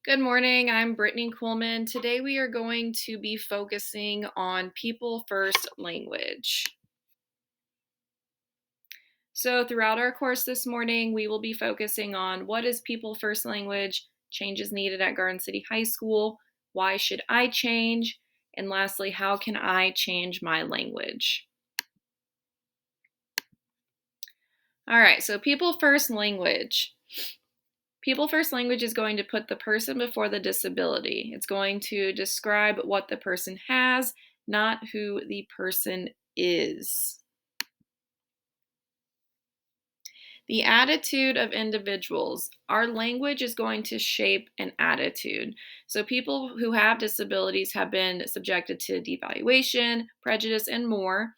Good morning. I'm Brittany Kuhlman. Today we are going to be focusing on people first language. So, throughout our course this morning, we will be focusing on what is people first language, changes needed at Garden City High School, why should I change, and lastly, how can I change my language? All right, so people first language. People first language is going to put the person before the disability. It's going to describe what the person has, not who the person is. The attitude of individuals. Our language is going to shape an attitude. So, people who have disabilities have been subjected to devaluation, prejudice, and more.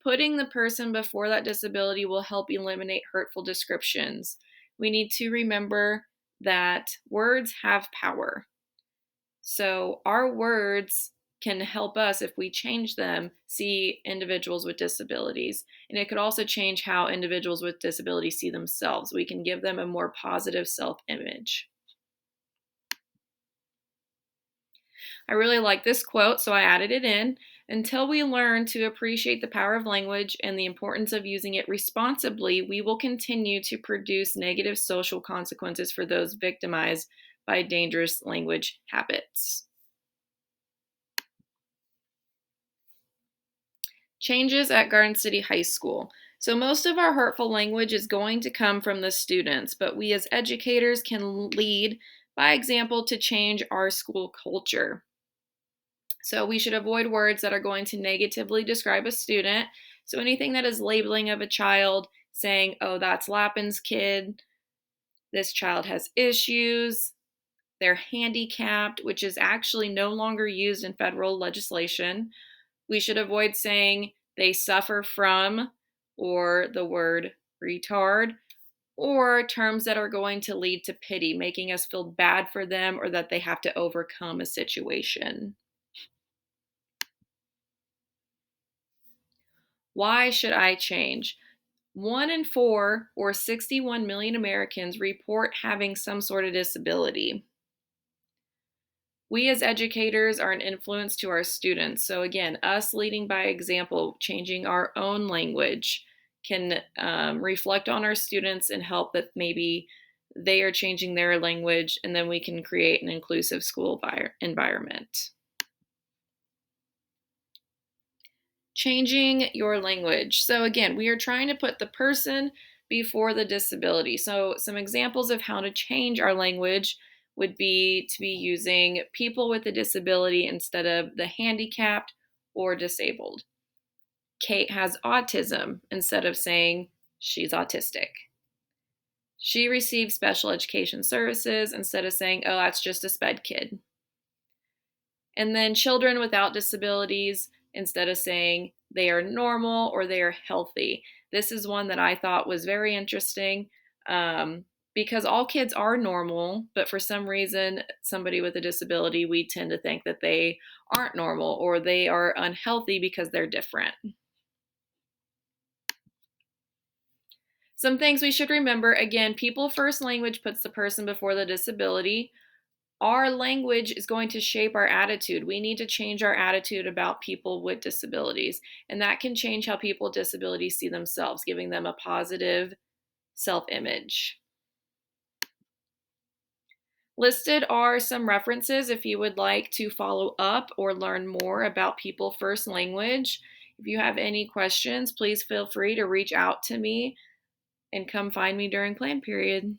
Putting the person before that disability will help eliminate hurtful descriptions. We need to remember that words have power. So our words can help us, if we change them, see individuals with disabilities. And it could also change how individuals with disabilities see themselves. We can give them a more positive self image. I really like this quote, so I added it in. Until we learn to appreciate the power of language and the importance of using it responsibly, we will continue to produce negative social consequences for those victimized by dangerous language habits. Changes at Garden City High School. So, most of our hurtful language is going to come from the students, but we as educators can lead by example to change our school culture. So, we should avoid words that are going to negatively describe a student. So, anything that is labeling of a child, saying, oh, that's Lappin's kid, this child has issues, they're handicapped, which is actually no longer used in federal legislation. We should avoid saying they suffer from, or the word retard, or terms that are going to lead to pity, making us feel bad for them or that they have to overcome a situation. Why should I change? 1 in 4, or 61 million Americans, report having some sort of disability. We as educators are an influence to our students. So, again, us leading by example, changing our own language can reflect on our students and help that maybe they are changing their language, and then we can create an inclusive school environment. Changing your language. So, again, we are trying to put the person before the disability. So, some examples of how to change our language would be to be using people with a disability instead of the handicapped or disabled. Kate has autism instead of saying she's autistic. She receives special education services instead of saying, oh, that's just a sped kid. And then children without disabilities, instead of saying they are normal or they are healthy. This is one that I thought was very interesting, because all kids are normal, but for some reason, somebody with a disability, we tend to think that they aren't normal or they are unhealthy because they're different. Some things we should remember, again, people first language puts the person before the disability. Our language is going to shape our attitude. We need to change our attitude about people with disabilities, and that can change how people with disabilities see themselves, giving them a positive self image. Listed are some references if you would like to follow up or learn more about people first language. If you have any questions, please feel free to reach out to me and come find me during plan period.